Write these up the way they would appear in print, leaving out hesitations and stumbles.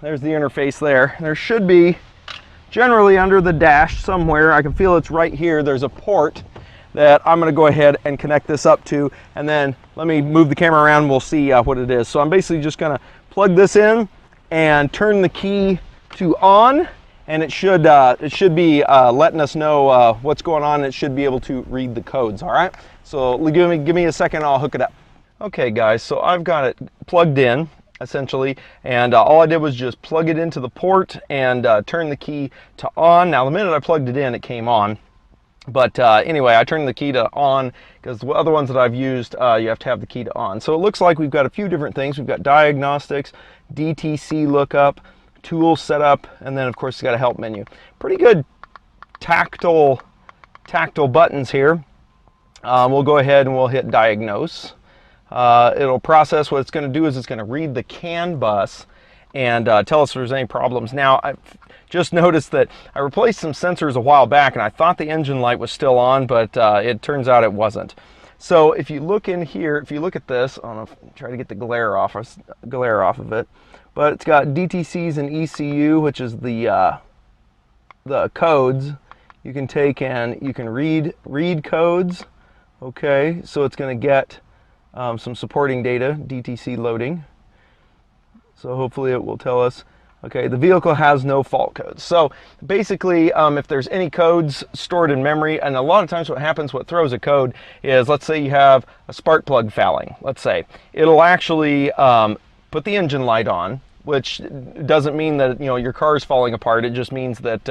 There's the interface there. There should be, generally under the dash somewhere, I can feel it's right here, there's a port that I'm going to go ahead and connect this up to, and then let me move the camera around and we'll see what it is. So I'm basically just going to plug this in and turn the key to on, and it should be letting us know what's going on. It should be able to read the codes. All right, so give me a second, I'll hook it up. Okay guys, so I've got it plugged in essentially, and all I did was just plug it into the port and turn the key to on. Now the minute I plugged it in, it came on. But anyway, I turned the key to on because the other ones that I've used, you have to have the key to on. So it looks like we've got a few different things. We've got diagnostics, DTC lookup, tool setup, and then of course it's got a help menu. Pretty good tactile buttons here. We'll go ahead and we'll hit diagnose. It'll process. What it's going to do is it's going to read the CAN bus and tell us if there's any problems. Now, I've just noticed that I replaced some sensors a while back, and I thought the engine light was still on, but it turns out it wasn't. So if you look in here, if you look at this, I don't know if try to get the glare off of it, but it's got DTCs and ECU, which is the codes. You can take and you can read codes. Okay, so it's going to get some supporting data, DTC loading. So hopefully it will tell us, okay, the vehicle has no fault codes. So basically, if there's any codes stored in memory, and a lot of times what happens, what throws a code is, let's say you have a spark plug fouling, let's say, it'll actually put the engine light on, which doesn't mean that, you know, your car is falling apart. It just means that,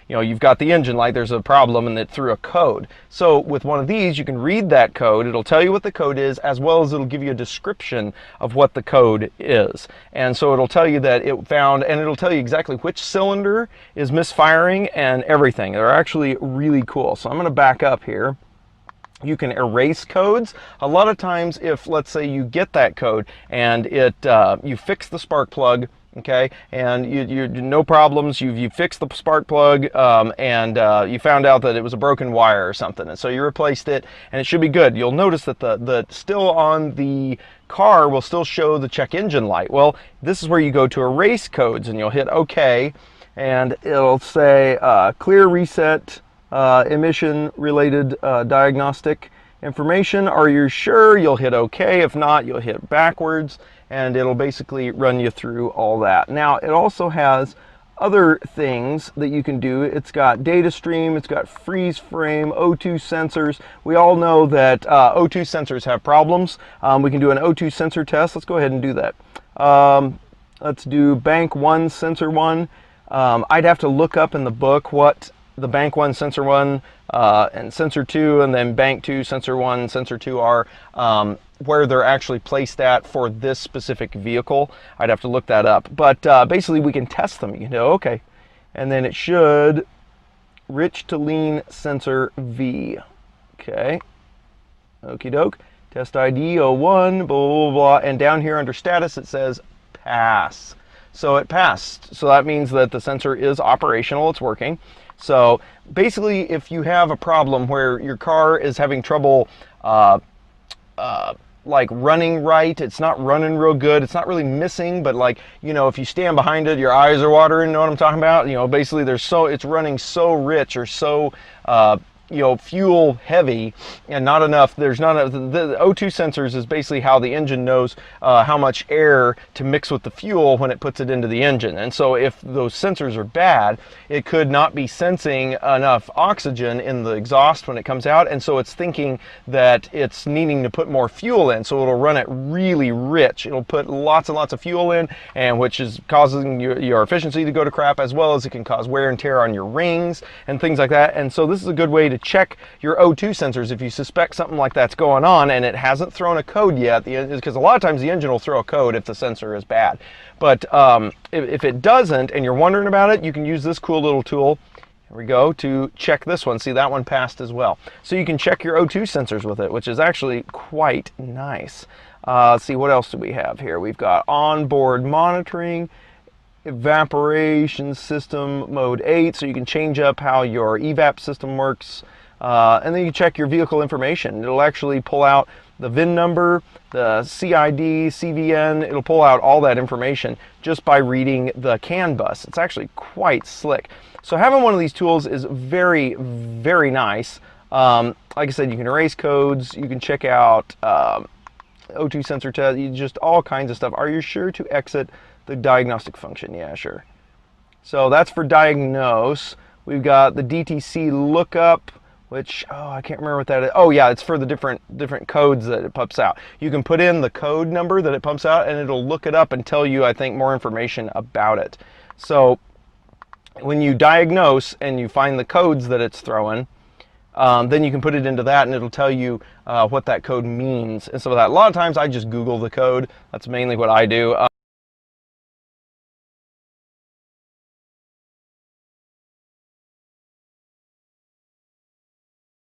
you know, you've got the engine light, there's a problem, and it threw a code. So with one of these, you can read that code. It'll tell you what the code is, as well as it'll give you a description of what the code is. And so it'll tell you that it found, and it'll tell you exactly which cylinder is misfiring and everything. They're actually really cool. So I'm going to back up here. You can erase codes. A lot of times, if let's say you get that code and you fix the spark plug, okay, and you no problems, you fixed the spark plug, and you found out that it was a broken wire or something, and so you replaced it, and it should be good. You'll notice that the still on the car will still show the check engine light. Well, this is where you go to erase codes, and you'll hit OK, and it'll say clear reset. Emission related diagnostic information. Are you sure? You'll hit OK. If not, you'll hit backwards, and it'll basically run you through all that. Now, it also has other things that you can do. It's got data stream, it's got freeze frame, O2 sensors. We all know that O2 sensors have problems. We can do an O2 sensor test. Let's go ahead and do that. Let's do bank 1, sensor 1. I'd have to look up in the book what the bank 1, sensor 1, and sensor 2, and then bank 2, sensor 1, sensor 2 are, where they're actually placed at for this specific vehicle. I'd have to look that up. But basically we can test them, you know, okay. And then it should, rich to lean sensor V. Okay, okie doke. Test ID 01, blah, blah, blah, and down here under status it says pass. So it passed. So that means that the sensor is operational, it's working. So basically, if you have a problem where your car is having trouble like running right, it's not running real good, it's not really missing, but like, you know, if you stand behind it, your eyes are watering, you know what I'm talking about? You know, basically it's running so rich or so you know, fuel heavy and not enough. There's not enough. The O2 sensors is basically how the engine knows how much air to mix with the fuel when it puts it into the engine. And so if those sensors are bad, it could not be sensing enough oxygen in the exhaust when it comes out, and so it's thinking that it's needing to put more fuel in, so it'll run it really rich. It'll put lots and lots of fuel in, and which is causing your efficiency to go to crap, as well as it can cause wear and tear on your rings and things like that. And so this is a good way to check your O2 sensors if you suspect something like that's going on and it hasn't thrown a code yet, because a lot of times the engine will throw a code if the sensor is bad. But if it doesn't and you're wondering about it, you can use this cool little tool, here we go, to check this one. See, that one passed as well. So you can check your O2 sensors with it, which is actually quite nice. Let's see, what else do we have here? We've got onboard monitoring, evaporation system mode 8, so you can change up how your evap system works, and then you check your vehicle information. It'll actually pull out the VIN number, the CID, CVN. It'll pull out all that information just by reading the CAN bus. It's actually quite slick. So having one of these tools is very, very nice. Like I said, you can erase codes, you can check out O2 sensor test, just all kinds of stuff. Are you sure to exit the diagnostic function? Yeah, sure. So that's for diagnose. We've got the DTC lookup, which, oh, I can't remember what that is. Oh yeah, it's for the different codes that it pumps out. You can put in the code number that it pumps out and it'll look it up and tell you, I think, more information about it. So when you diagnose and you find the codes that it's throwing, then you can put it into that and it'll tell you what that code means. And so that, a lot of times I just Google the code. That's mainly what I do.